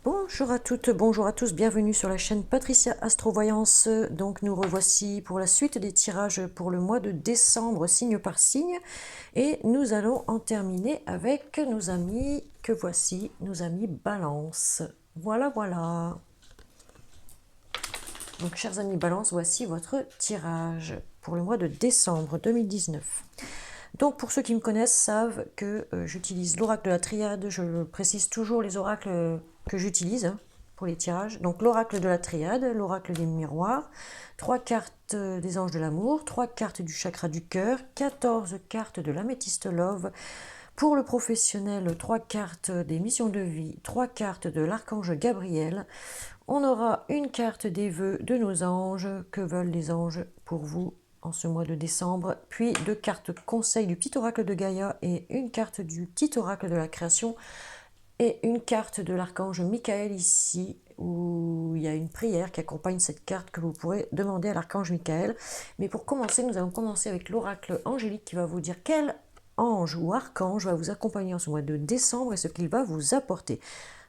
Bonjour à toutes, bonjour à tous, bienvenue sur la chaîne Patricia Astrovoyance. Donc nous revoici pour la suite des tirages pour le mois de décembre, signe par signe. Et nous allons en terminer avec nos amis, que voici, nos amis Balance. Voilà, voilà. Donc chers amis Balance, voici votre tirage pour le mois de décembre 2019. Donc pour ceux qui me connaissent savent que j'utilise l'oracle de la triade, je précise toujours les oracles que j'utilise pour les tirages. Donc l'oracle de la triade, l'oracle des miroirs, 3 cartes des anges de l'amour, 3 cartes du chakra du cœur, 14 cartes de l'améthyste love. Pour le professionnel, 3 cartes des missions de vie, 3 cartes de l'archange Gabriel. On aura une carte des vœux de nos anges, que veulent les anges pour vous en ce mois de décembre, puis 2 cartes conseils du petit oracle de Gaïa et une carte du petit oracle de la création et une carte de l'archange Michael ici, où il y a une prière qui accompagne cette carte que vous pourrez demander à l'archange Michael. Mais pour commencer, nous allons commencer avec l'oracle angélique qui va vous dire quel ange ou archange va vous accompagner en ce mois de décembre et ce qu'il va vous apporter.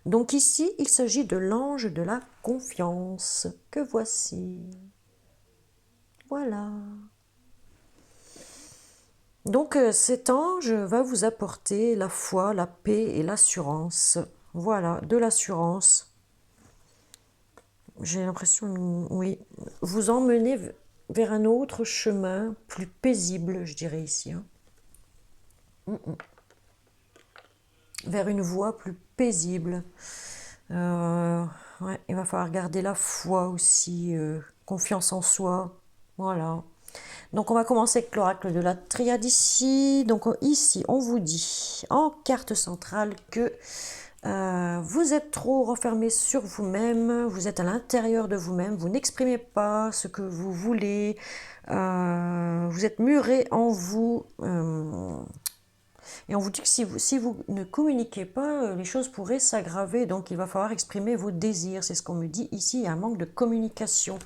Donc ici, il s'agit de l'ange de la confiance, que voici. Voilà. Donc cet ange va vous apporter la foi, la paix et l'assurance. Voilà, de l'assurance. J'ai l'impression, oui, vous emmener vers un autre chemin plus paisible, je dirais ici. Vers une voie plus paisible. Ouais, il va falloir garder la foi aussi, confiance en soi. Voilà. Donc on va commencer avec l'oracle de la triade ici. Donc ici, on vous dit en carte centrale que vous êtes trop renfermé sur vous-même, vous êtes à l'intérieur de vous-même, vous n'exprimez pas ce que vous voulez, vous êtes muré en vous. Et on vous dit que si vous ne communiquez pas, les choses pourraient s'aggraver. Donc il va falloir exprimer vos désirs. C'est ce qu'on me dit ici, il y a un manque de communication.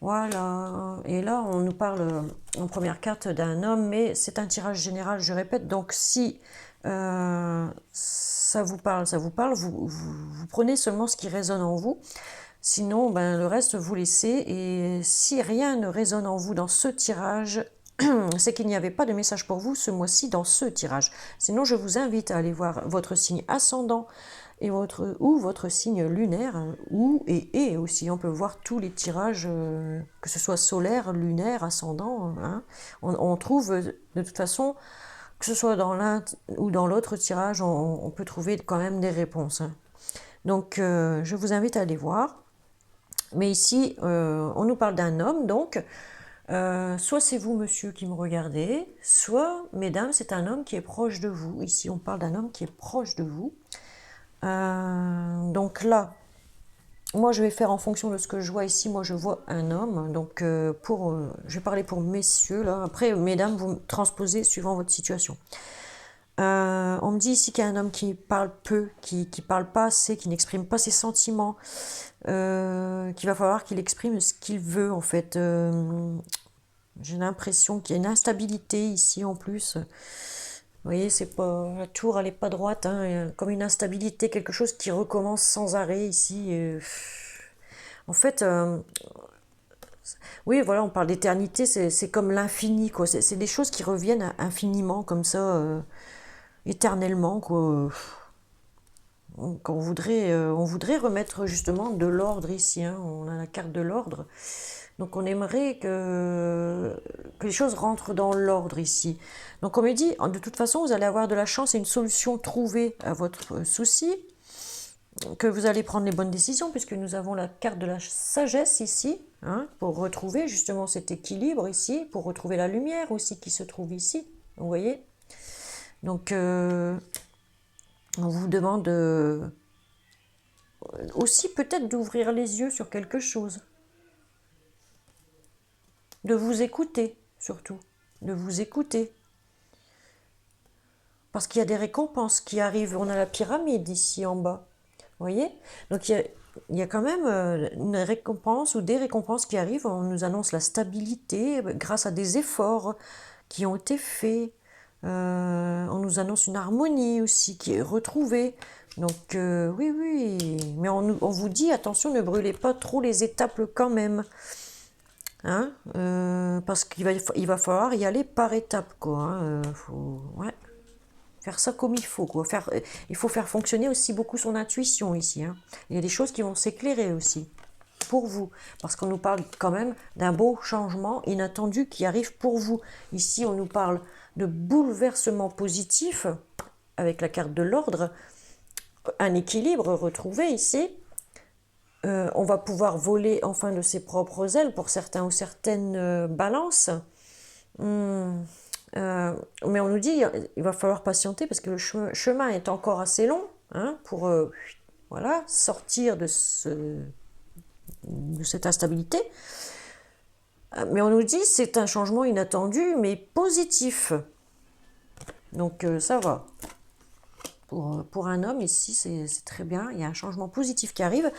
Voilà, et là on nous parle en première carte d'un homme, mais c'est un tirage général, je répète, donc si ça vous parle, vous prenez seulement ce qui résonne en vous, sinon ben, le reste vous laissez, et si rien ne résonne en vous dans ce tirage, c'est qu'il n'y avait pas de message pour vous ce mois-ci dans ce tirage. Sinon je vous invite à aller voir votre signe ascendant, et votre signe lunaire, ou et aussi, on peut voir tous les tirages, que ce soit solaire, lunaire, ascendant, hein. On trouve de toute façon, que ce soit dans l'un ou dans l'autre tirage, on peut trouver quand même des réponses, hein. Donc je vous invite à aller voir. Mais ici, on nous parle d'un homme, donc soit c'est vous monsieur qui me regardez, soit mesdames c'est un homme qui est proche de vous. Ici on parle d'un homme qui est proche de vous. Donc là, moi je vais faire en fonction de ce que je vois ici. Moi je vois un homme, donc je vais parler pour messieurs là. Après mesdames, vous transposez suivant votre situation. On me dit ici qu'il y a un homme qui parle peu, qui parle pas assez, qui n'exprime pas ses sentiments, qu'il va falloir qu'il exprime ce qu'il veut en fait. J'ai l'impression qu'il y a une instabilité ici en plus. Vous voyez, c'est pas, la tour, elle n'est pas droite, hein, comme une instabilité, quelque chose qui recommence sans arrêt ici. En fait, oui, voilà, on parle d'éternité, c'est comme l'infini, quoi. C'est des choses qui reviennent infiniment, comme ça, éternellement, quoi. On voudrait remettre justement de l'ordre ici, hein. On a la carte de l'ordre. Donc on aimerait que les choses rentrent dans l'ordre ici. Donc on me dit, de toute façon, vous allez avoir de la chance et une solution trouvée à votre souci, que vous allez prendre les bonnes décisions, puisque nous avons la carte de la sagesse ici, hein, pour retrouver justement cet équilibre ici, pour retrouver la lumière aussi qui se trouve ici, vous voyez. Donc on vous demande aussi peut-être d'ouvrir les yeux sur quelque chose. De vous écouter, surtout. De vous écouter. Parce qu'il y a des récompenses qui arrivent. On a la pyramide ici en bas. Vous voyez? Donc il y a quand même une récompense ou des récompenses qui arrivent. On nous annonce la stabilité grâce à des efforts qui ont été faits. On nous annonce une harmonie aussi qui est retrouvée. Donc, oui, oui. Mais on vous dit, attention, ne brûlez pas trop les étapes quand même. Hein, parce il va falloir y aller par étapes, quoi. Hein, ouais, faire ça comme il faut, quoi. Il faut faire fonctionner aussi beaucoup son intuition ici. Hein. Il y a des choses qui vont s'éclairer aussi pour vous, parce qu'on nous parle quand même d'un beau changement inattendu qui arrive pour vous. Ici, on nous parle de bouleversement positif avec la carte de l'ordre, un équilibre retrouvé ici. On va pouvoir voler enfin de ses propres ailes pour certains ou certaines balances. Mais on nous dit il va falloir patienter parce que le chemin est encore assez long, hein, pour voilà, sortir de cette instabilité. Mais on nous dit c'est un changement inattendu mais positif. Donc ça va. Pour un homme ici, c'est très bien. Il y a un changement positif qui arrive.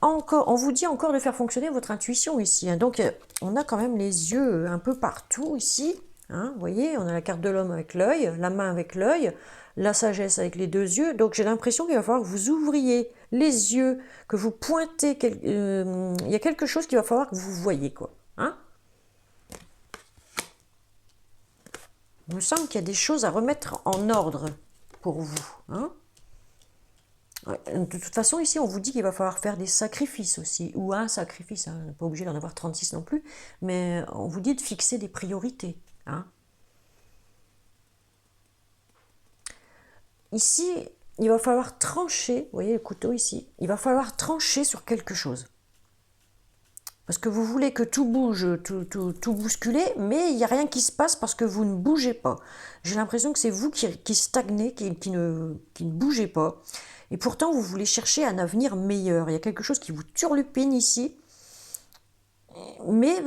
Encore, on vous dit encore de faire fonctionner votre intuition ici. Hein. Donc, on a quand même les yeux un peu partout ici. Hein. Vous voyez, on a la carte de l'homme avec l'œil, la main avec l'œil, la sagesse avec les deux yeux. Donc, j'ai l'impression qu'il va falloir que vous ouvriez les yeux, que vous pointez. Il y a quelque chose qu'il va falloir que vous voyez, quoi. Hein. Il me semble qu'il y a des choses à remettre en ordre pour vous. Hein. De toute façon, ici, on vous dit qu'il va falloir faire des sacrifices aussi, ou un sacrifice, hein, on n'est pas obligé d'en avoir 36 non plus, mais on vous dit de fixer des priorités. Hein. Ici, il va falloir trancher, vous voyez le couteau ici, il va falloir trancher sur quelque chose. Parce que vous voulez que tout bouge, tout bousculer, mais il n'y a rien qui se passe parce que vous ne bougez pas. J'ai l'impression que c'est vous qui stagnez, qui ne bougez pas. Et pourtant, vous voulez chercher un avenir meilleur. Il y a quelque chose qui vous turlupine ici. Mais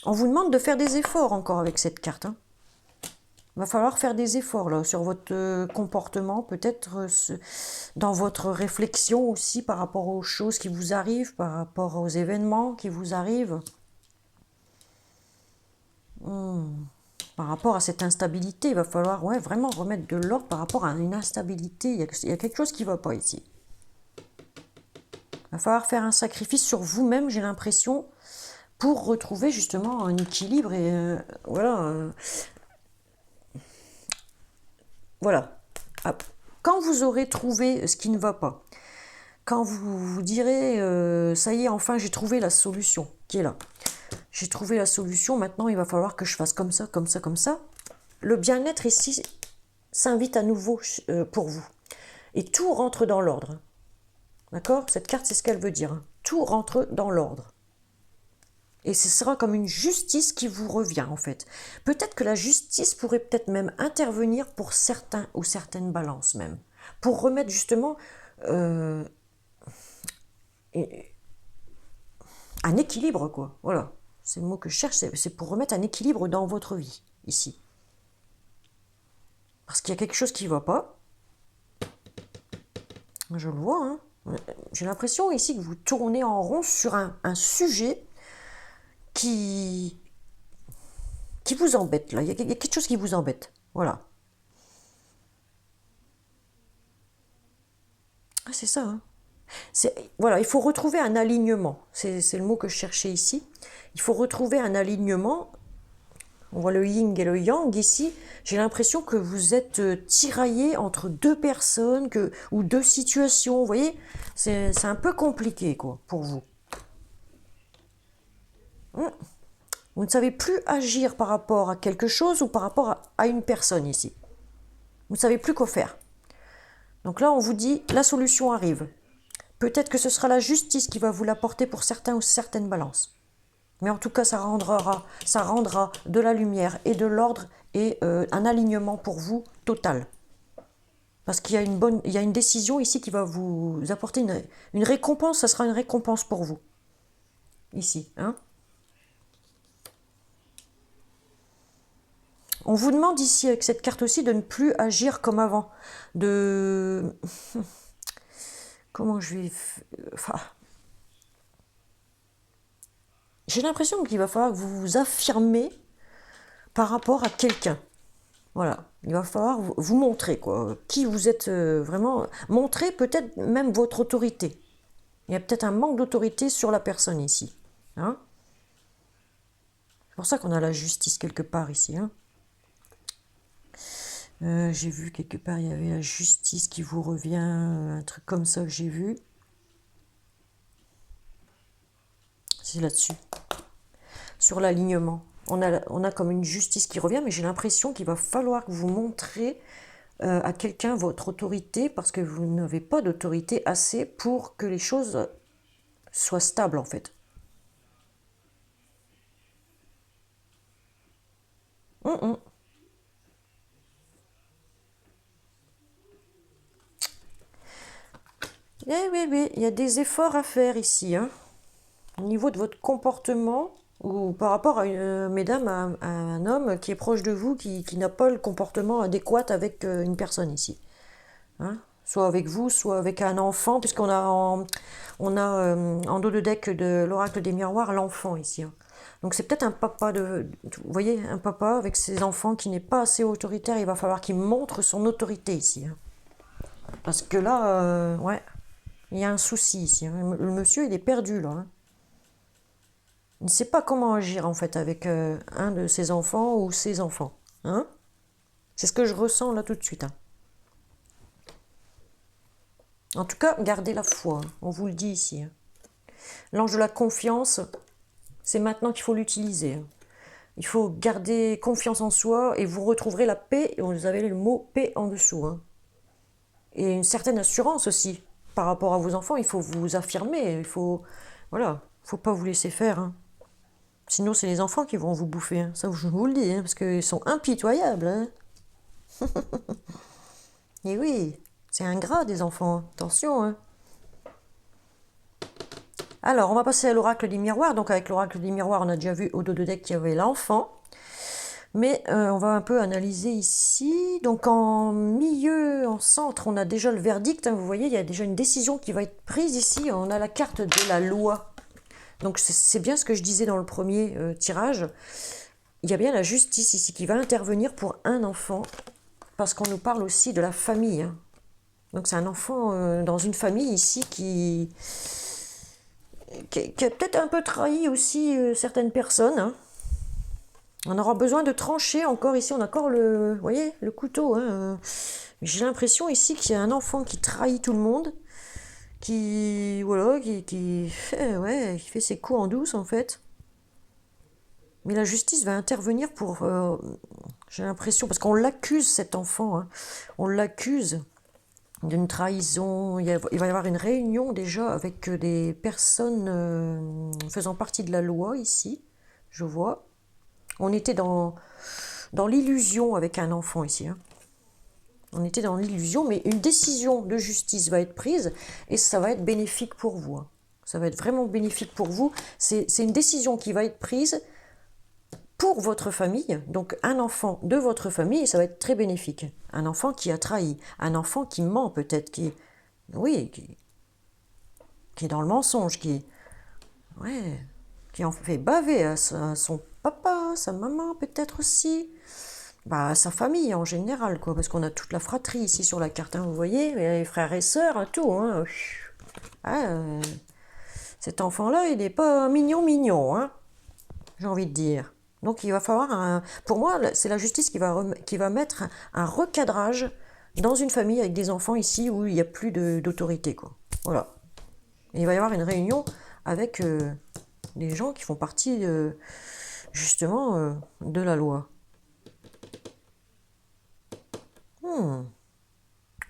on vous demande de faire des efforts encore avec cette carte. Hein. Il va falloir faire des efforts là, sur votre comportement, peut-être dans votre réflexion aussi par rapport aux choses qui vous arrivent, par rapport aux événements qui vous arrivent. Par rapport à cette instabilité, il va falloir vraiment remettre de l'ordre par rapport à une instabilité. Il y a quelque chose qui ne va pas ici. Il va falloir faire un sacrifice sur vous-même, j'ai l'impression, pour retrouver justement un équilibre et voilà. Voilà. Quand vous aurez trouvé ce qui ne va pas, quand vous vous direz ça y est, enfin j'ai trouvé la solution qui est là. J'ai trouvé la solution, maintenant il va falloir que je fasse comme ça, comme ça, comme ça. Le bien-être ici s'invite à nouveau pour vous. Et tout rentre dans l'ordre. D'accord? Cette carte, c'est ce qu'elle veut dire. Tout rentre dans l'ordre. Et ce sera comme une justice qui vous revient, en fait. Peut-être que la justice pourrait peut-être même intervenir pour certains ou certaines balances, même. Pour remettre justement un équilibre, quoi. Voilà. C'est le mot que je cherche, c'est pour remettre un équilibre dans votre vie, ici. Parce qu'il y a quelque chose qui ne va pas. Je le vois, hein. J'ai l'impression ici que vous tournez en rond sur un sujet qui vous embête, là. Il y a quelque chose qui vous embête. Voilà. Ah, c'est ça, hein. Voilà, il faut retrouver un alignement. C'est le mot que je cherchais ici. Il faut retrouver un alignement. On voit le yin et le yang ici. J'ai l'impression que vous êtes tiraillé entre deux personnes ou deux situations. Vous voyez, c'est un peu compliqué, quoi, pour vous. Vous ne savez plus agir par rapport à quelque chose ou par rapport à une personne ici. Vous ne savez plus quoi faire. Donc là, on vous dit, la solution arrive. Peut-être que ce sera la justice qui va vous l'apporter pour certains ou certaines balances. Mais en tout cas, ça rendra de la lumière et de l'ordre et un alignement pour vous total. Parce qu'il y a une décision ici qui va vous apporter une récompense, ça sera une récompense pour vous. Ici, hein. On vous demande ici, avec cette carte aussi, de ne plus agir comme avant. Comment je vais... Enfin... J'ai l'impression qu'il va falloir que vous vous affirmez par rapport à quelqu'un. Voilà, il va falloir vous montrer, quoi, qui vous êtes vraiment. Montrer peut-être même votre autorité. Il y a peut-être un manque d'autorité sur la personne ici. Hein. C'est pour ça qu'on a la justice quelque part ici. Hein. J'ai vu quelque part, il y avait la justice qui vous revient, un truc comme ça que j'ai vu. C'est là-dessus. Sur l'alignement. On a comme une justice qui revient, mais j'ai l'impression qu'il va falloir que vous montrez à quelqu'un votre autorité, parce que vous n'avez pas d'autorité assez pour que les choses soient stables, en fait. Eh oui, oui, il y a des efforts à faire ici, hein. Au niveau de votre comportement, ou par rapport à mesdames, à un homme qui est proche de vous, qui n'a pas le comportement adéquat avec une personne ici. Hein. Soit avec vous, soit avec un enfant, puisqu'on a en dos de deck de l'oracle des miroirs l'enfant ici. Hein. Donc c'est peut-être un papa vous voyez, un papa avec ses enfants qui n'est pas assez autoritaire, il va falloir qu'il montre son autorité ici. Hein. Parce que là, ouais, il y a un souci ici. Hein. Le monsieur, il est perdu là. Hein. Il ne sait pas comment agir en fait avec un de ses enfants ou ses enfants. Hein. C'est ce que je ressens là tout de suite. Hein. En tout cas, gardez la foi. Hein. On vous le dit ici. Hein. L'ange de la confiance, c'est maintenant qu'il faut l'utiliser. Hein. Il faut garder confiance en soi et vous retrouverez la paix. Et vous avez le mot paix en dessous. Hein. Et une certaine assurance aussi par rapport à vos enfants. Il faut vous affirmer. Il faut, voilà, faut pas vous laisser faire. Hein. Sinon, c'est les enfants qui vont vous bouffer. Hein. Ça, je vous le dis, hein, parce qu'ils sont impitoyables. Hein. Et oui, c'est ingrat des enfants. Attention. Hein. Alors, on va passer à l'oracle des miroirs. Donc, avec l'oracle des miroirs, on a déjà vu au dos de deck qu'il y avait l'enfant. Mais on va un peu analyser ici. Donc, en milieu, en centre, on a déjà le verdict. Hein, vous voyez, il y a déjà une décision qui va être prise ici. On a la carte de la loi. Donc, c'est bien ce que je disais dans le premier tirage. Il y a bien la justice ici qui va intervenir pour un enfant. Parce qu'on nous parle aussi de la famille. Hein. Donc, c'est un enfant dans une famille ici qui a peut-être un peu trahi aussi certaines personnes. Hein. On aura besoin de trancher encore ici. On a encore vous voyez, le couteau. Hein. J'ai l'impression ici qu'il y a un enfant qui trahit tout le monde, voilà, qui fait ses coups en douce en fait. Mais la justice va intervenir pour, j'ai l'impression, parce qu'on l'accuse cet enfant. Hein. On l'accuse d'une trahison. Il va y avoir une réunion déjà avec des personnes faisant partie de la loi ici, je vois. On était dans l'illusion avec un enfant ici. Hein. On était dans l'illusion, mais une décision de justice va être prise et ça va être bénéfique pour vous. Hein. Ça va être vraiment bénéfique pour vous. C'est une décision qui va être prise pour votre famille, donc un enfant de votre famille, et ça va être très bénéfique. Un enfant qui a trahi, un enfant qui ment peut-être, qui est dans le mensonge, qui en fait baver à son papa, sa maman peut-être aussi, à sa famille en général, quoi, parce qu'on a toute la fratrie ici sur la carte, hein, vous voyez, les frères et sœurs, tout. Hein. Cet enfant-là, il n'est pas mignon, hein, j'ai envie de dire. Donc il va falloir, pour moi, c'est la justice qui va mettre un recadrage dans une famille avec des enfants ici où il n'y a plus d'autorité, quoi. Voilà. Et il va y avoir une réunion avec des gens qui font partie justement de la loi.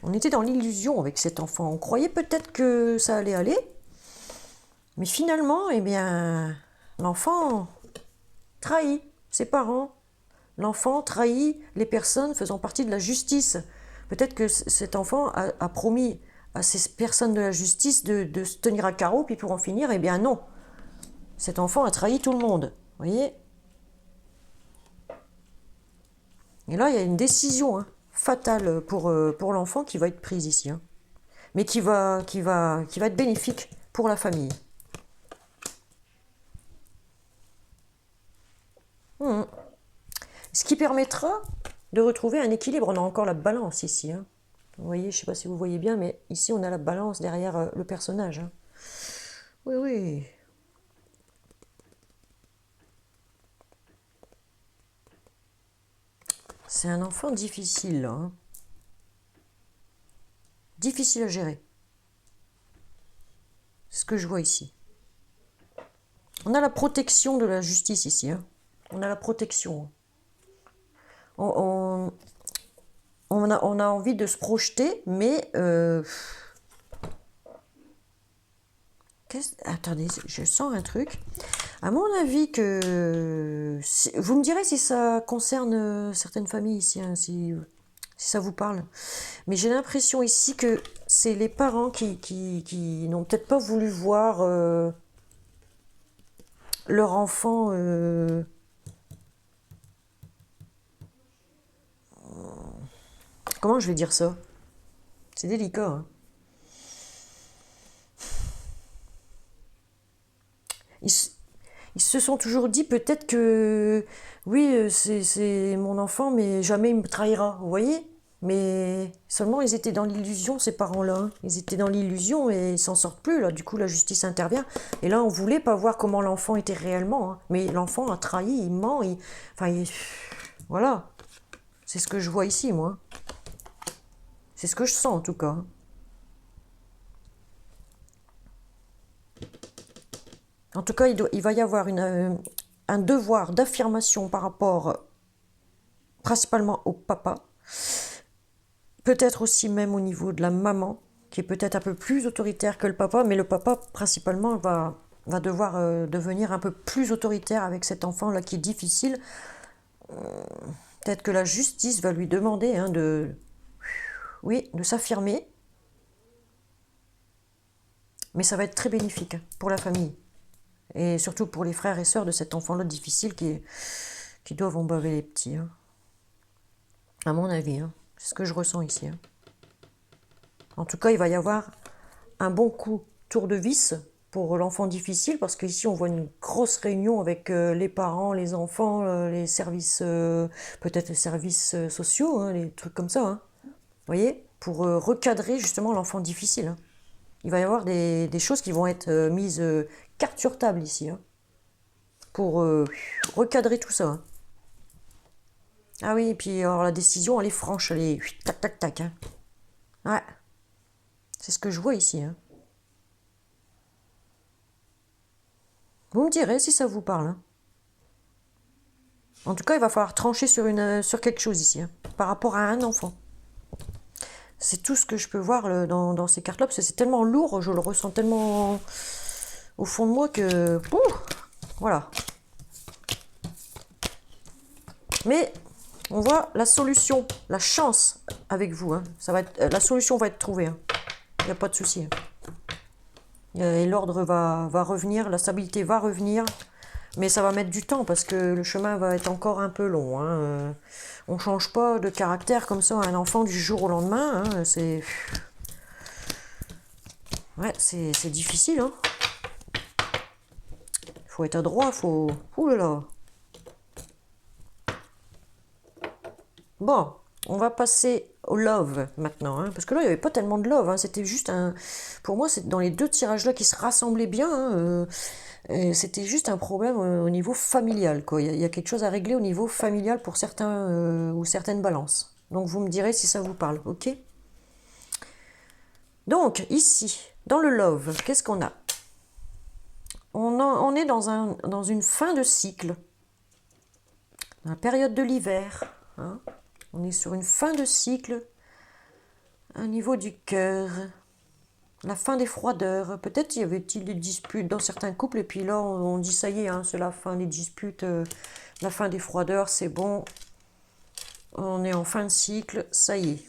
On était dans l'illusion avec cet enfant. On croyait peut-être que ça allait aller, mais finalement, eh bien, l'enfant trahit ses parents. L'enfant trahit les personnes faisant partie de la justice. Peut-être que cet enfant a promis à ces personnes de la justice de se tenir à carreau, puis pour en finir, eh bien non. Cet enfant a trahi tout le monde. Vous voyez ? Et là, il y a une décision fatale pour l'enfant qui va être prise ici. Hein. Mais qui va être bénéfique pour la famille. Ce qui permettra de retrouver un équilibre. On a encore la balance ici. Hein. Vous voyez, je ne sais pas si vous voyez bien, mais ici, on a la balance derrière le personnage. Hein. Oui, oui. C'est un enfant difficile, là. Hein. Difficile à gérer. C'est ce que je vois ici. On a la protection de la justice ici. Hein. On a la protection. On a envie de se projeter, mais... Attendez, je sens un truc. À mon avis que... Vous me direz si ça concerne certaines familles ici, hein, si ça vous parle. Mais j'ai l'impression ici que c'est les parents qui n'ont peut-être pas voulu voir leur enfant... Comment je vais dire ça? C'est délicat. Hein. Ils se sont toujours dit peut-être que oui, c'est mon enfant, mais jamais il me trahira, vous voyez? Mais seulement ils étaient dans l'illusion, ces parents-là. Hein. Ils étaient dans l'illusion et ils s'en sortent plus. Là, du coup, la justice intervient. Et là, on voulait pas voir comment l'enfant était réellement. Hein. Mais l'enfant a trahi, il ment. Enfin, voilà. C'est ce que je vois ici, moi. C'est ce que je sens, en tout cas. En tout cas, il va y avoir un devoir d'affirmation par rapport principalement au papa, peut-être aussi même au niveau de la maman, qui est peut-être un peu plus autoritaire que le papa, mais le papa principalement va devoir devenir un peu plus autoritaire avec cet enfant-là qui est difficile. Peut-être que la justice va lui demander hein, de s'affirmer, mais ça va être très bénéfique pour la famille. Et surtout pour les frères et sœurs de cet enfant-là difficile qui doivent en baver les petits. Hein. À mon avis, hein. C'est ce que je ressens ici. Hein. En tout cas, il va y avoir un bon coup tour de vis pour l'enfant difficile, parce qu'ici, on voit une grosse réunion avec les parents, les enfants, les services, peut-être les services sociaux, hein, les trucs comme ça. Hein. Vous voyez, pour recadrer justement l'enfant difficile. Hein. Il va y avoir des choses qui vont être mises carte sur table ici, hein, pour recadrer tout ça. Hein. Ah oui, et puis alors la décision, elle est franche, elle est tac tac tac. Hein. Ouais, c'est ce que je vois ici. Hein. Vous me direz si ça vous parle. Hein. En tout cas, il va falloir trancher sur quelque chose ici, hein, par rapport à un enfant. C'est tout ce que je peux voir dans ces cartes-là, parce que c'est tellement lourd, je le ressens tellement au fond de moi que... voilà. Mais on voit la solution, la chance avec vous. Hein. La solution va être trouvée. Hein. Il n'y a pas de souci. Hein. Et l'ordre va revenir, la stabilité va revenir. Mais ça va mettre du temps parce que le chemin va être encore un peu long. Hein. On ne change pas de caractère comme ça à un enfant du jour au lendemain. Hein. C'est difficile. Hein. Faut être adroit, faut... Ouh là là. Bon, on va passer au love maintenant, hein, parce que là, il n'y avait pas tellement de love, hein, c'était juste un... Pour moi, c'est dans les deux tirages-là qui se rassemblaient bien, hein, c'était juste un problème au niveau familial, quoi. Il y a quelque chose à régler au niveau familial pour certains ou certaines balances. Donc, vous me direz si ça vous parle, ok? Donc, ici, dans le love, qu'est-ce qu'on a? On est dans une fin de cycle, dans la période de l'hiver, hein. On est sur une fin de cycle, au niveau du cœur, la fin des froideurs. Peut-être y avait-il des disputes dans certains couples, et puis là, on dit ça y est, hein, c'est la fin des disputes, la fin des froideurs, c'est bon. On est en fin de cycle, ça y est.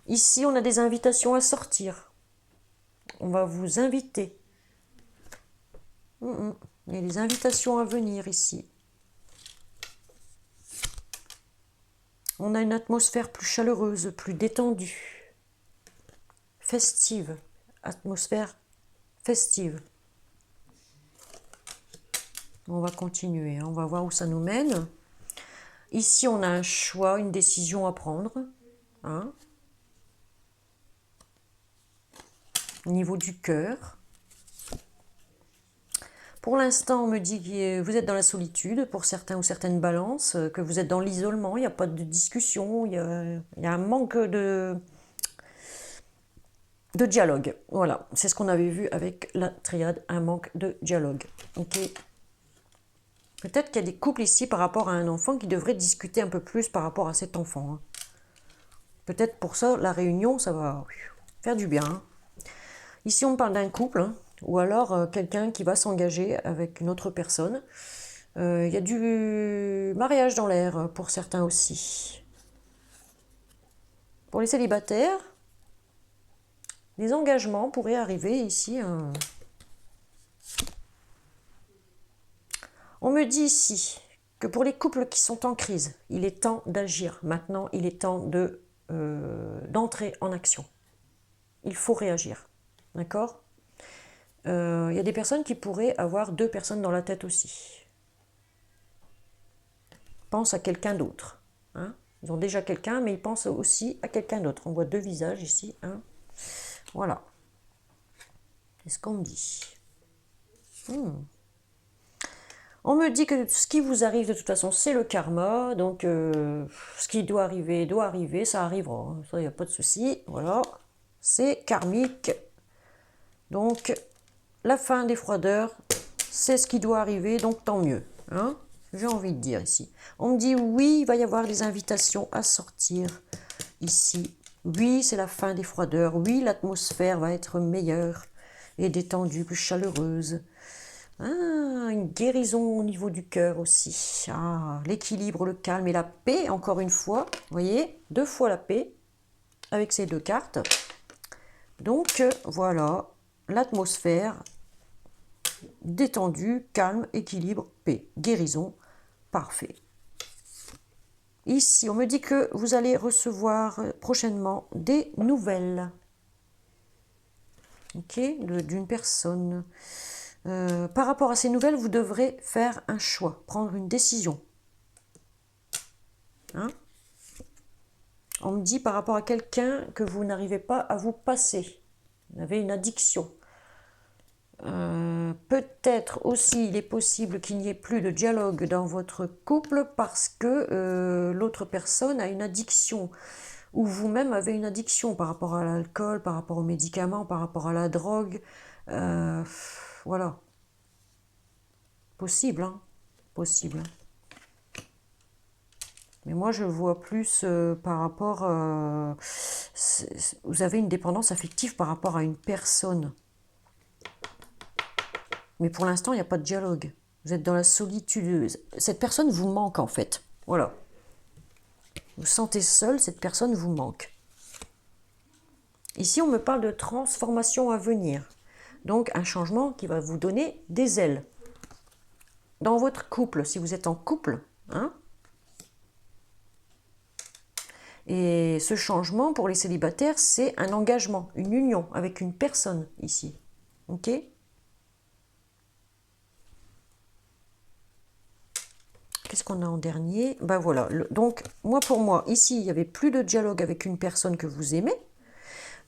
Ici, on a des invitations à sortir. On va vous inviter. Il y a des invitations à venir ici. On a une atmosphère plus chaleureuse, plus détendue, festive, atmosphère festive. On va continuer, hein, on va voir où ça nous mène. Ici, on a un choix, une décision à prendre. Hein, au niveau du cœur. Pour l'instant, on me dit que vous êtes dans la solitude, pour certains ou certaines balances, que vous êtes dans l'isolement, il n'y a pas de discussion, il y a un manque de dialogue. Voilà, c'est ce qu'on avait vu avec la triade, un manque de dialogue. Ok. Peut-être qu'il y a des couples ici par rapport à un enfant qui devraient discuter un peu plus par rapport à cet enfant. Hein. Peut-être pour ça, la réunion, ça va faire du bien. Hein. Ici, on parle d'un couple, hein, ou alors quelqu'un qui va s'engager avec une autre personne. Il y a du mariage dans l'air pour certains aussi. Pour les célibataires, les engagements pourraient arriver ici. On me dit ici que pour les couples qui sont en crise, il est temps d'agir. Maintenant, il est temps d'entrer en action. Il faut réagir. D'accord ? Il y a des personnes qui pourraient avoir deux personnes dans la tête aussi. Pense à quelqu'un d'autre. Hein. Ils ont déjà quelqu'un, mais ils pensent aussi à quelqu'un d'autre. On voit deux visages ici. Hein. Voilà. C'est ce qu'on me dit. On me dit que ce qui vous arrive de toute façon, c'est le karma. Donc, ce qui doit arriver, ça arrivera. Ça, il n'y a pas de souci. Voilà. C'est karmique. Donc, la fin des froideurs, c'est ce qui doit arriver. Donc, tant mieux. Hein, j'ai envie de dire ici. On me dit oui, il va y avoir des invitations à sortir ici. Oui, c'est la fin des froideurs. Oui, l'atmosphère va être meilleure et détendue, plus chaleureuse. Ah, une guérison au niveau du cœur aussi. Ah, l'équilibre, le calme et la paix, encore une fois. Vous voyez, deux fois la paix avec ces deux cartes. Donc, voilà, l'atmosphère détendue, calme, équilibre, paix, guérison, parfait. Ici, on me dit que vous allez recevoir prochainement des nouvelles. Ok, d'une personne. Par rapport à ces nouvelles, vous devrez faire un choix, prendre une décision. Hein? On me dit par rapport à quelqu'un que vous n'arrivez pas à vous passer. Vous avez une addiction. Peut-être aussi, il est possible qu'il n'y ait plus de dialogue dans votre couple parce que l'autre personne a une addiction ou vous-même avez une addiction par rapport à l'alcool, par rapport aux médicaments, par rapport à la drogue. Voilà. Possible, hein. Possible. Mais moi, je vois plus par rapport... vous avez une dépendance affective par rapport à une personne. Mais pour l'instant, il n'y a pas de dialogue. Vous êtes dans la solitude. Cette personne vous manque, en fait. Voilà. Vous sentez seul, cette personne vous manque. Ici, on me parle de transformation à venir. Donc, un changement qui va vous donner des ailes. Dans votre couple, si vous êtes en couple, hein, et ce changement, pour les célibataires, c'est un engagement, une union avec une personne, ici. Ok ? Qu'est-ce qu'on a en dernier? Ben voilà. Donc, pour moi, ici, il n'y avait plus de dialogue avec une personne que vous aimez.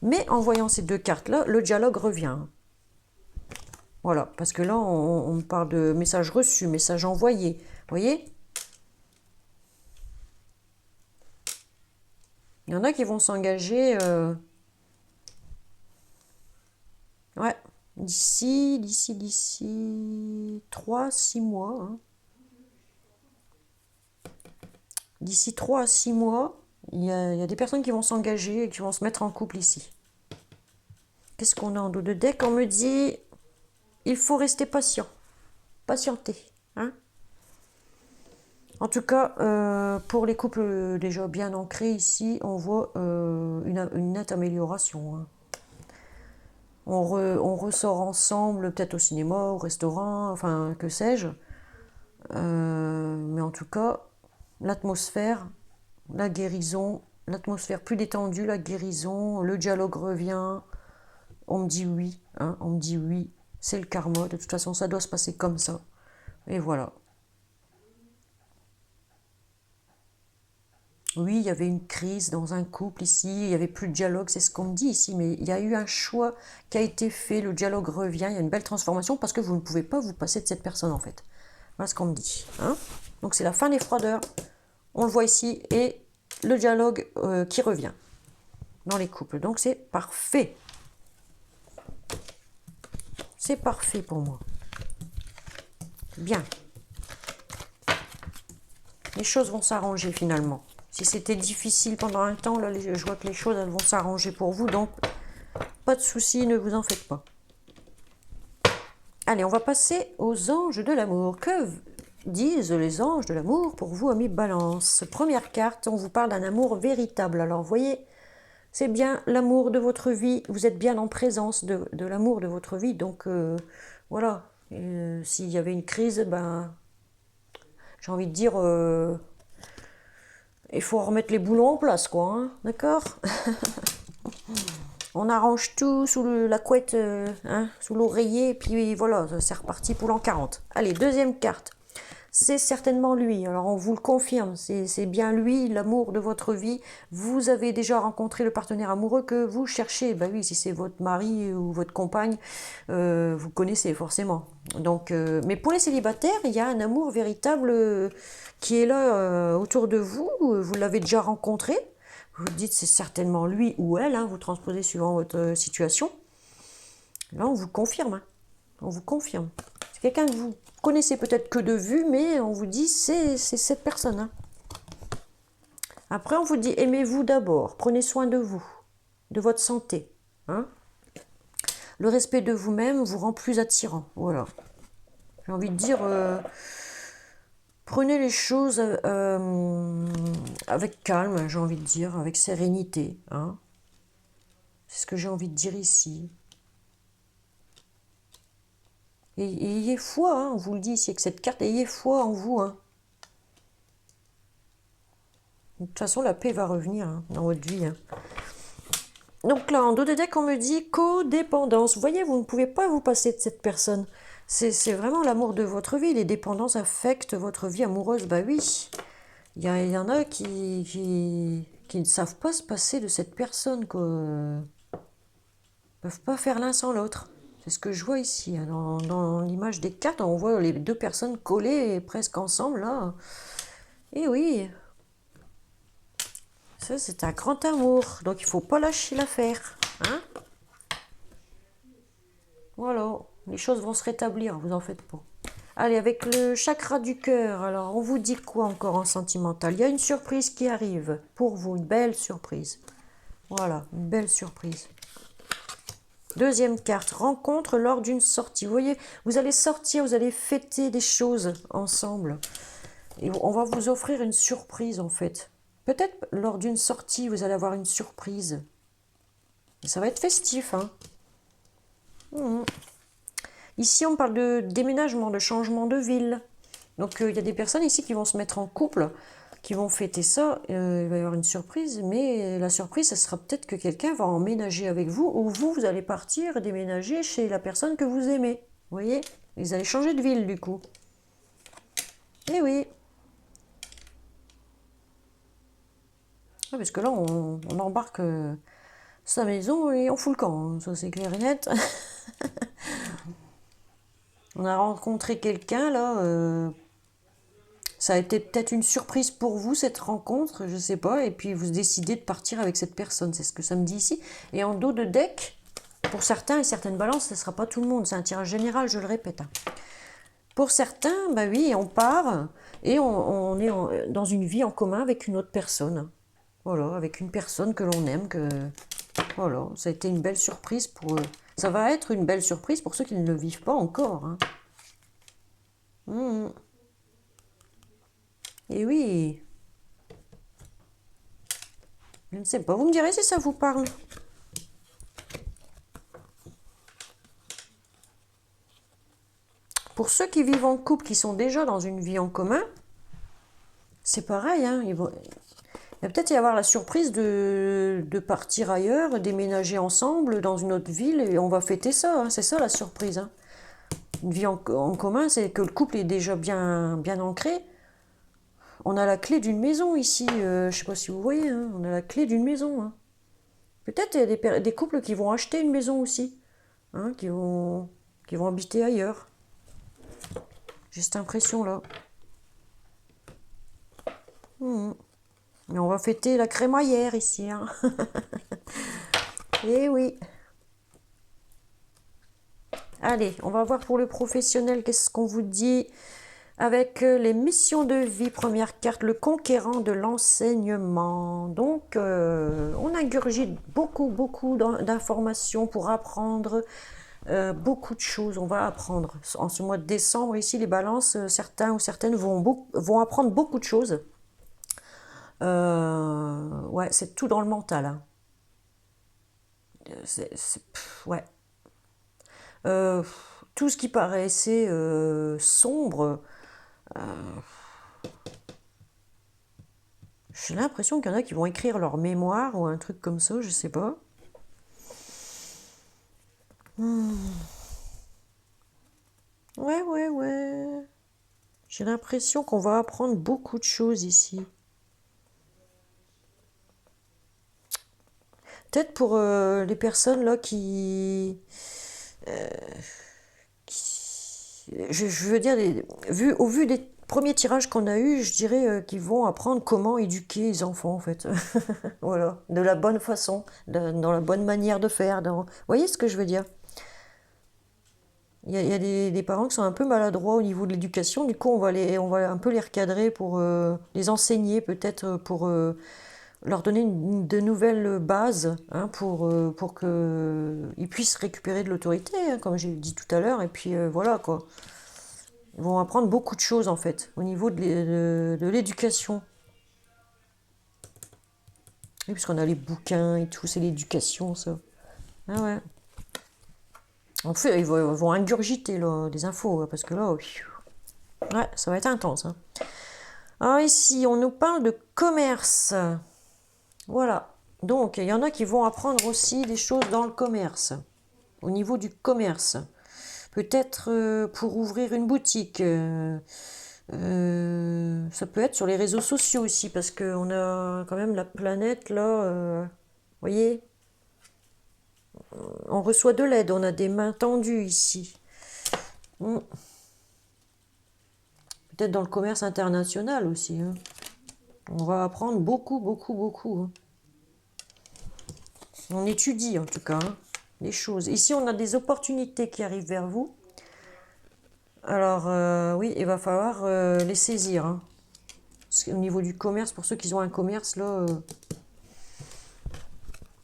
Mais en voyant ces deux cartes-là, le dialogue revient. Voilà. Parce que là, on parle de message reçu, message envoyé. Vous voyez? Il y en a qui vont s'engager... Ouais. D'ici 3 à 6 mois. Hein. D'ici 3 à 6 mois, il y a des personnes qui vont s'engager et qui vont se mettre en couple ici. Qu'est-ce qu'on a en dos de deck? On me dit, il faut rester patient. Patienter. Hein, en tout cas, pour les couples déjà bien ancrés ici, on voit une nette amélioration. Hein. On ressort ensemble, peut-être au cinéma, au restaurant, enfin, que sais-je. Mais en tout cas, l'atmosphère, la guérison, l'atmosphère plus détendue, la guérison, le dialogue revient. On me dit oui, hein, on me dit oui, c'est le karma. De toute façon, ça doit se passer comme ça. Et voilà. Oui, il y avait une crise dans un couple ici, il n'y avait plus de dialogue, c'est ce qu'on me dit ici, mais il y a eu un choix qui a été fait, le dialogue revient, il y a une belle transformation parce que vous ne pouvez pas vous passer de cette personne en fait. Voilà ce qu'on me dit. Hein. Donc c'est la fin des froideurs, on le voit ici, et le dialogue qui revient dans les couples. Donc c'est parfait. C'est parfait pour moi. Bien. Les choses vont s'arranger finalement. Si c'était difficile pendant un temps, là, je vois que les choses elles vont s'arranger pour vous. Donc, pas de soucis, ne vous en faites pas. Allez, on va passer aux anges de l'amour. Que disent les anges de l'amour pour vous, amis Balance? Première carte, on vous parle d'un amour véritable. Alors, vous voyez, c'est bien l'amour de votre vie. Vous êtes bien en présence de l'amour de votre vie. Donc, voilà. S'il y avait une crise, ben, j'ai envie de dire... il faut remettre les boulons en place, quoi, hein, d'accord? On arrange tout sous la couette, hein, sous l'oreiller, et puis voilà, c'est reparti pour l'an 40. Allez, deuxième carte. C'est certainement lui, alors on vous le confirme, c'est bien lui, l'amour de votre vie. Vous avez déjà rencontré le partenaire amoureux que vous cherchez. Ben oui, si c'est votre mari ou votre compagne, vous connaissez forcément. Donc, mais pour les célibataires, il y a un amour véritable qui est là autour de vous. Vous l'avez déjà rencontré. Vous dites c'est certainement lui ou elle, hein, vous transposez suivant votre situation. Là, on vous confirme. Hein. On vous confirme. C'est quelqu'un que vous connaissez peut-être que de vue, mais on vous dit c'est cette personne. Hein. Après, on vous dit aimez-vous d'abord, prenez soin de vous, de votre santé. Hein. Le respect de vous-même vous rend plus attirant. Voilà. J'ai envie de dire, prenez les choses avec calme, j'ai envie de dire, avec sérénité. Hein. C'est ce que j'ai envie de dire ici. Et ayez foi, hein, on vous le dit ici avec cette carte, ayez foi en vous. Hein. De toute façon, la paix va revenir hein, dans votre vie. Hein. Donc là, en dos de deck, on me dit codépendance. Vous voyez, vous ne pouvez pas vous passer de cette personne. C'est vraiment l'amour de votre vie. Les dépendances affectent votre vie amoureuse. Bah oui, il y en a qui ne savent pas se passer de cette personne. Quoi. Ils ne peuvent pas faire l'un sans l'autre. C'est ce que je vois ici. Hein. Dans l'image des cartes, on voit les deux personnes collées presque ensemble. Là. Et oui, ça c'est un grand amour. Donc il ne faut pas lâcher l'affaire. Hein? Voilà, les choses vont se rétablir, vous en faites pas. Allez, avec le chakra du cœur, alors on vous dit quoi encore en sentimental? Il y a une surprise qui arrive pour vous, une belle surprise. Voilà, une belle surprise. Deuxième carte, rencontre lors d'une sortie. Vous voyez, vous allez sortir, vous allez fêter des choses ensemble. Et on va vous offrir une surprise en fait. Peut-être lors d'une sortie, vous allez avoir une surprise. Et ça va être festif, hein. Ici, on parle de déménagement, de changement de ville. Donc, il y a des personnes ici qui vont se mettre en couple, qui vont fêter ça. Il va y avoir une surprise, mais la surprise, ce sera peut-être que quelqu'un va emménager avec vous, ou vous allez partir déménager chez la personne que vous aimez. Vous voyez? Vous allez changer de ville, du coup. Eh oui. Ah, parce que là, on embarque sa maison et on fout le camp. Hein. Ça, c'est clair et net. On a rencontré quelqu'un, là. Ça a été peut-être une surprise pour vous, cette rencontre, je sais pas. Et puis, vous décidez de partir avec cette personne. C'est ce que ça me dit ici. Et en dos de deck, pour certains et certaines balances, ce ne sera pas tout le monde. C'est un tirage général, je le répète. Hein. Pour certains, bah oui, on part et on est dans une vie en commun avec une autre personne. Voilà, avec une personne que l'on aime. Voilà, ça a été une belle surprise pour eux. Ça va être une belle surprise pour ceux qui ne le vivent pas encore. Hein. Et oui. Je ne sais pas, vous me direz si ça vous parle. Pour ceux qui vivent en couple, qui sont déjà dans une vie en commun, c'est pareil. Hein, il va peut-être y avoir la surprise de partir ailleurs, déménager ensemble dans une autre ville, et on va fêter ça. Hein, c'est ça la surprise. Hein. Une vie en commun, c'est que le couple est déjà bien ancré. On a la clé d'une maison ici. Je sais pas si vous voyez, hein, on a la clé d'une maison. Hein. Peut-être il y a des couples qui vont acheter une maison aussi. Hein, qui vont habiter ailleurs. J'ai cette impression-là. Mais on va fêter la crémaillère ici. Hein. Eh oui. Allez, on va voir pour le professionnel, qu'est-ce qu'on vous dit avec les missions de vie. Première carte, le conquérant de l'enseignement. Donc, on ingurgite beaucoup d'informations pour apprendre beaucoup de choses. On va apprendre. En ce mois de décembre, ici, les balances, certains ou certaines vont apprendre beaucoup de choses. Ouais, c'est tout dans le mental. Hein. Ouais. Tout ce qui paraissait sombre, j'ai l'impression qu'il y en a qui vont écrire leur mémoire ou un truc comme ça, je sais pas. Ouais. J'ai l'impression qu'on va apprendre beaucoup de choses ici. Peut-être pour les personnes là je veux dire, au vu des premiers tirages qu'on a eus, je dirais qu'ils vont apprendre comment éduquer les enfants, en fait. Voilà, de la bonne façon, dans la bonne manière de faire. Vous voyez ce que je veux dire? Il y a des parents qui sont un peu maladroits au niveau de l'éducation, du coup on va un peu les recadrer pour les enseigner, peut-être pour leur donner de nouvelles bases, hein, pour qu'ils puissent récupérer de l'autorité, hein, comme j'ai dit tout à l'heure, et puis voilà quoi. Ils vont apprendre beaucoup de choses en fait, au niveau de l'éducation. Oui, puisqu'on a les bouquins et tout, c'est l'éducation ça. Ah ouais. En fait, ils vont ingurgiter là, des infos, hein, parce que là, ouais, ça va être intense. Hein. Alors ici, on nous parle de commerce. Voilà. Donc, il y en a qui vont apprendre aussi des choses dans le commerce, au niveau du commerce. Peut-être pour ouvrir une boutique. Ça peut être sur les réseaux sociaux aussi, parce qu'on a quand même la planète là. Vous voyez, on reçoit de l'aide, on a des mains tendues ici. Peut-être dans le commerce international aussi. Hein. On va apprendre beaucoup. Hein. On étudie en tout cas les choses. Ici, on a des opportunités qui arrivent vers vous. Alors, oui, il va falloir les saisir. Hein. Au niveau du commerce, pour ceux qui ont un commerce, là...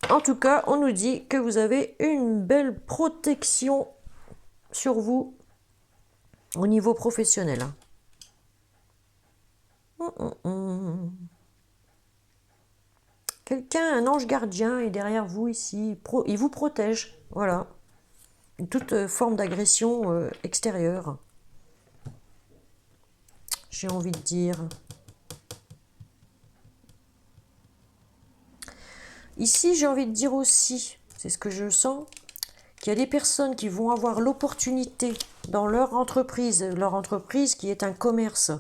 En tout cas, on nous dit que vous avez une belle protection sur vous au niveau professionnel. Quelqu'un, un ange gardien est derrière vous ici. Il vous protège. Voilà. Toute forme d'agression extérieure. J'ai envie de dire. Ici, j'ai envie de dire aussi, c'est ce que je sens, qu'il y a des personnes qui vont avoir l'opportunité dans leur entreprise qui est un commerce.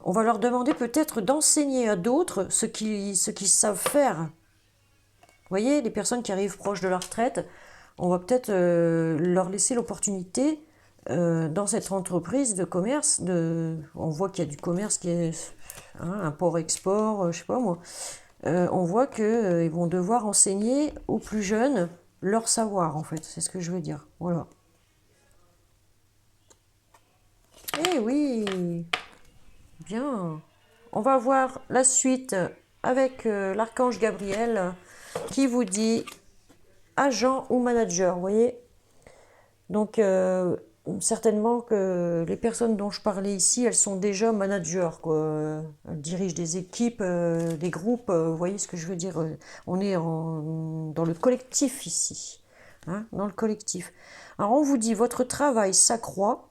On va leur demander peut-être d'enseigner à d'autres ce qu'ils savent faire. Vous voyez, les personnes qui arrivent proches de leur retraite, on va peut-être leur laisser l'opportunité dans cette entreprise de commerce. On voit qu'il y a du commerce qui est import-export, je sais pas moi. On voit qu'ils vont devoir enseigner aux plus jeunes leur savoir, en fait. C'est ce que je veux dire. Voilà. Eh oui, bien. On va voir la suite avec l'archange Gabriel qui vous dit agent ou manager, vous voyez. Donc, certainement que les personnes dont je parlais ici, elles sont déjà managers, quoi. Elles dirigent des équipes, des groupes, vous voyez ce que je veux dire. On est dans le collectif ici, hein, dans le collectif. Alors on vous dit, votre travail s'accroît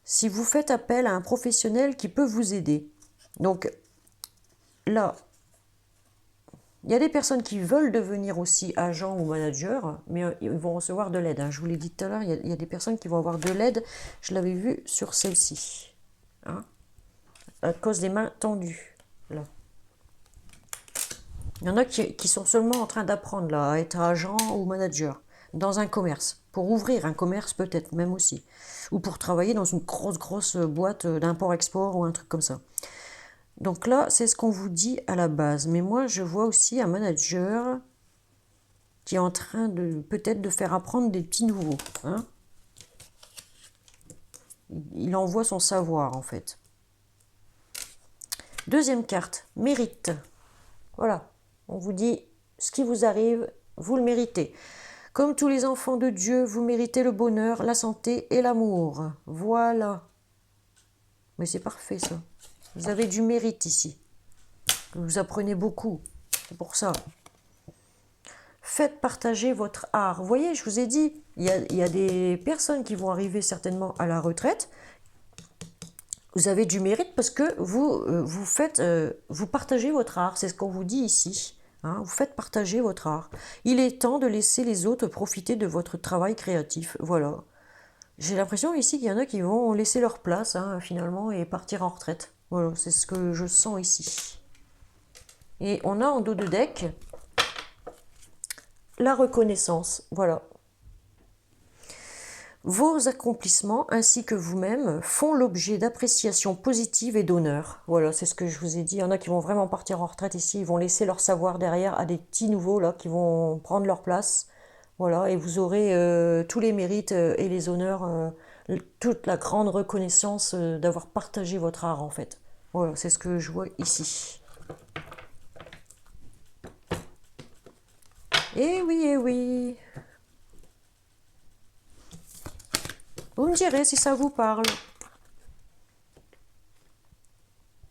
si vous faites appel à un professionnel qui peut vous aider. Donc là, il y a des personnes qui veulent devenir aussi agents ou managers, mais ils vont recevoir de l'aide. Hein. Je vous l'ai dit tout à l'heure, il y a des personnes qui vont avoir de l'aide. Je l'avais vu sur celle-ci. Hein. à cause des mains tendues. Là. Il y en a qui sont seulement en train d'apprendre là, à être agent ou manager dans un commerce. Pour ouvrir un commerce peut-être même aussi. Ou pour travailler dans une grosse boîte d'import-export ou un truc comme ça. Donc là, c'est ce qu'on vous dit à la base. Mais moi, je vois aussi un manager qui est en train de peut-être de faire apprendre des petits nouveaux. Hein. Il envoie son savoir en fait. Deuxième carte, mérite. Voilà, on vous dit ce qui vous arrive, vous le méritez. Comme tous les enfants de Dieu, vous méritez le bonheur, la santé et l'amour. Voilà. Mais c'est parfait ça. Vous avez du mérite ici. Vous apprenez beaucoup. C'est pour ça. Faites partager votre art. Vous voyez, je vous ai dit, il y a des personnes qui vont arriver certainement à la retraite. Vous avez du mérite parce que vous partagez votre art. C'est ce qu'on vous dit ici. Hein, vous faites partager votre art. Il est temps de laisser les autres profiter de votre travail créatif. Voilà. J'ai l'impression ici qu'il y en a qui vont laisser leur place hein, finalement et partir en retraite. Voilà, c'est ce que je sens ici. Et on a en dos de deck la reconnaissance. Voilà. Vos accomplissements ainsi que vous-même font l'objet d'appréciation positive et d'honneur. Voilà, c'est ce que je vous ai dit. Il y en a qui vont vraiment partir en retraite ici. Ils vont laisser leur savoir derrière à des petits nouveaux là qui vont prendre leur place. Voilà, et vous aurez tous les mérites et les honneurs, toute la grande reconnaissance d'avoir partagé votre art en fait. Voilà, c'est ce que je vois ici. Eh oui, eh oui. Vous me direz si ça vous parle.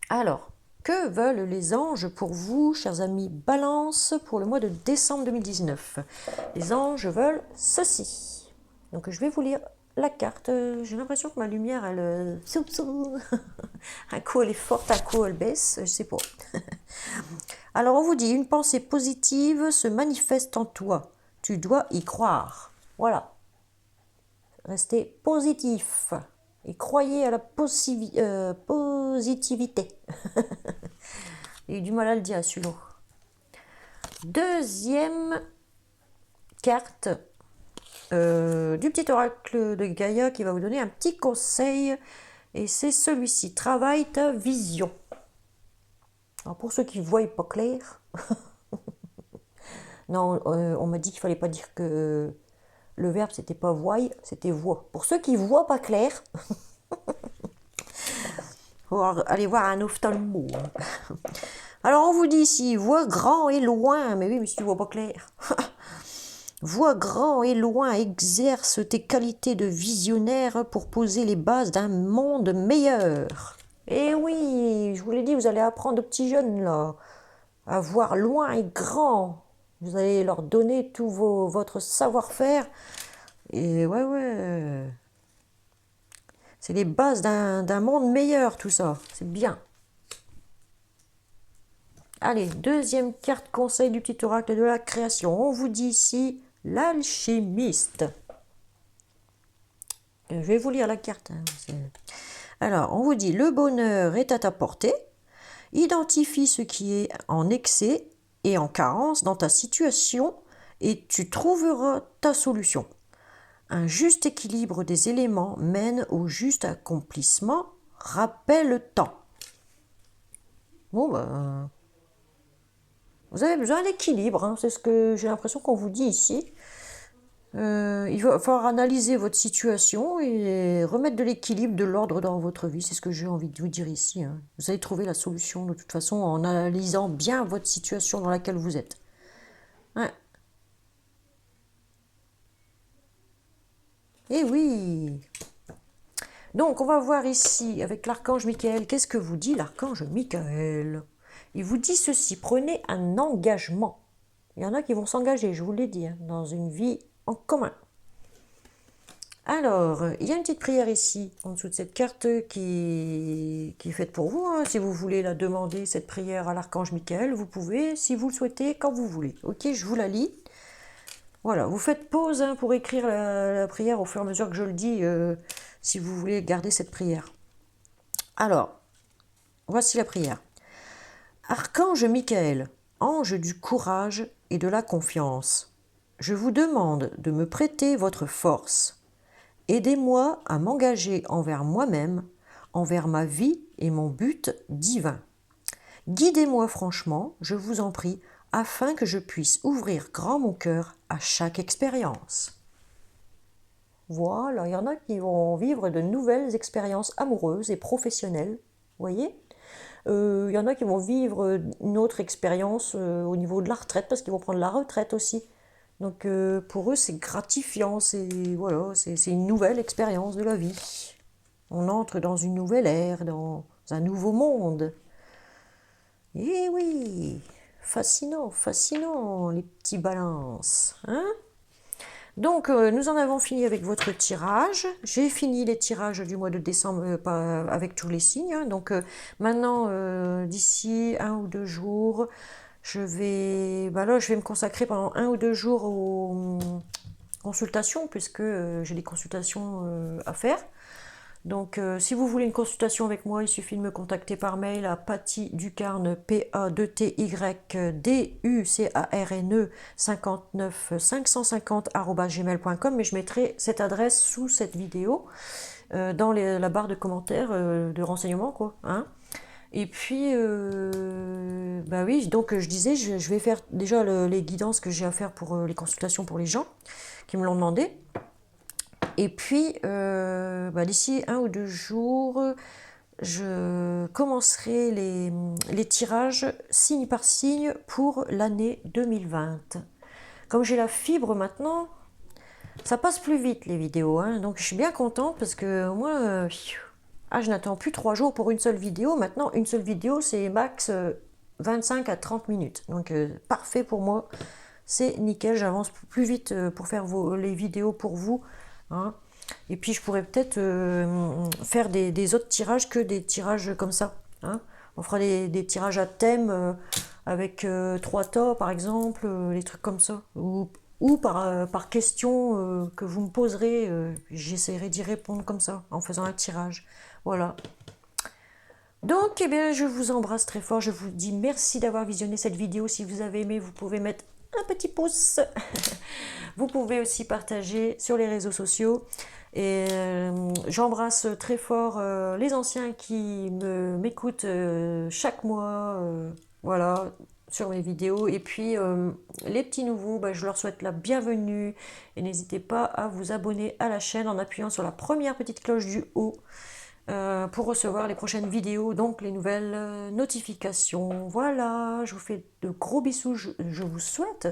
Alors, que veulent les anges pour vous, chers amis Balance, pour le mois de décembre 2019? Les anges veulent ceci. Donc, je vais vous lire la carte. J'ai l'impression que ma lumière, elle... un coup, elle est forte, un coup, elle baisse. Je sais pas. Alors, on vous dit, une pensée positive se manifeste en toi. Tu dois y croire. Voilà. Restez positif et croyez à la positivité. J'ai eu du mal à le dire, celui-là. Deuxième carte du petit oracle de Gaïa qui va vous donner un petit conseil. Et c'est celui-ci. Travaille ta vision. Alors pour ceux qui ne voient pas clair, non, on m'a dit qu'il ne fallait pas dire que le verbe c'était pas voie, c'était voix. Pour ceux qui voient pas clair, faut aller voir un ophtalmo. Alors on vous dit ici, vois grand et loin, mais oui, mais si tu vois pas clair. Vois grand et loin, exerce tes qualités de visionnaire pour poser les bases d'un monde meilleur. Et oui, je vous l'ai dit, vous allez apprendre aux petits jeunes là, à voir loin et grand. Vous allez leur donner tout votre savoir-faire. Et ouais. C'est les bases d'un monde meilleur, tout ça. C'est bien. Allez, deuxième carte conseil du petit oracle de la création. On vous dit ici l'alchimiste. Je vais vous lire la carte. Alors, on vous dit le bonheur est à ta portée. Identifie ce qui est en excès et en carence dans ta situation et tu trouveras ta solution. Un juste équilibre des éléments mène au juste accomplissement. Rappelle le temps. Bon, ben, vous avez besoin d'équilibre, hein, c'est ce que j'ai l'impression qu'on vous dit ici. Il va falloir analyser votre situation et remettre de l'équilibre, de l'ordre dans votre vie. C'est ce que j'ai envie de vous dire ici. Hein. Vous allez trouver la solution de toute façon en analysant bien votre situation dans laquelle vous êtes. Ouais. Eh oui. Donc, on va voir ici, avec l'archange Michael, qu'est-ce que vous dit l'archange Michael? Il vous dit ceci, prenez un engagement. Il y en a qui vont s'engager, je vous l'ai dit, hein, dans une vie en commun. Alors, il y a une petite prière ici, en dessous de cette carte qui est faite pour vous. Hein. Si vous voulez la demander, cette prière à l'archange Michael, vous pouvez, si vous le souhaitez, quand vous voulez. Ok, je vous la lis. Voilà, vous faites pause hein, pour écrire la prière au fur et à mesure que je le dis, si vous voulez garder cette prière. Alors, Voici la prière. Archange Michael, ange du courage et de la confiance, je vous demande de me prêter votre force. Aidez-moi à m'engager envers moi-même, envers ma vie et mon but divin. Guidez-moi franchement, je vous en prie, afin que je puisse ouvrir grand mon cœur à chaque expérience. Voilà, il y en a qui vont vivre de nouvelles expériences amoureuses et professionnelles, vous voyez. Il y en a qui vont vivre une autre expérience au niveau de la retraite, parce qu'ils vont prendre la retraite aussi. Donc pour eux, c'est gratifiant, c'est voilà, c'est une nouvelle expérience de la vie. On entre dans une nouvelle ère, dans un nouveau monde. Eh oui, fascinant, fascinant, les petits balances. Hein? Donc, nous en avons fini avec votre tirage. J'ai fini les tirages du mois de décembre avec tous les signes. Hein. Donc, maintenant, d'ici 1 ou 2 jours, je vais me consacrer pendant 1 ou 2 jours aux consultations, puisque j'ai des consultations à faire. Donc, si vous voulez une consultation avec moi, il suffit de me contacter par mail à pattyducarne, PADTYDUCARNE 59550 @gmail.com, mais je mettrai cette adresse sous cette vidéo dans la barre de commentaires de renseignements, quoi. Hein. Et puis, oui, donc je disais, je vais faire déjà les guidances que j'ai à faire pour les consultations pour les gens qui me l'ont demandé. Et puis, d'ici 1 ou 2 jours, je commencerai les tirages signe par signe pour l'année 2020. Comme j'ai la fibre maintenant, ça passe plus vite les vidéos. Hein, donc je suis bien contente parce que moi, je n'attends plus 3 jours pour une seule vidéo. Maintenant, une seule vidéo, c'est max 25 à 30 minutes. Donc parfait pour moi. C'est nickel, j'avance plus vite pour faire les vidéos pour vous. Hein. Et puis je pourrais peut-être faire des autres tirages que des tirages comme ça. Hein. On fera des tirages à thème avec 3 tas par exemple, des trucs comme ça. Ou par question que vous me poserez, j'essaierai d'y répondre comme ça, en faisant un tirage. Voilà. Donc, eh bien, je vous embrasse très fort. Je vous dis merci d'avoir visionné cette vidéo. Si vous avez aimé, vous pouvez mettre un petit pouce. Vous pouvez aussi partager sur les réseaux sociaux. Et j'embrasse très fort les anciens qui m'écoutent chaque mois, voilà, sur mes vidéos. Et puis les petits nouveaux, je leur souhaite la bienvenue. Et n'hésitez pas à vous abonner à la chaîne en appuyant sur la première petite cloche du haut pour recevoir les prochaines vidéos, donc les nouvelles notifications. Voilà, je vous fais de gros bisous. Je vous souhaite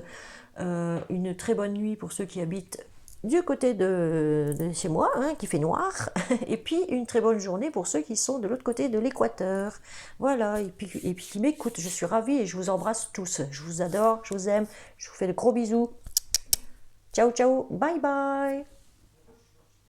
une très bonne nuit pour ceux qui habitent du côté de chez moi, hein, qui fait noir, et puis une très bonne journée pour ceux qui sont de l'autre côté de l'équateur. Voilà, et puis qui m'écoutent. Je suis ravie et je vous embrasse tous. Je vous adore, je vous aime, je vous fais de gros bisous. Ciao, ciao, bye bye.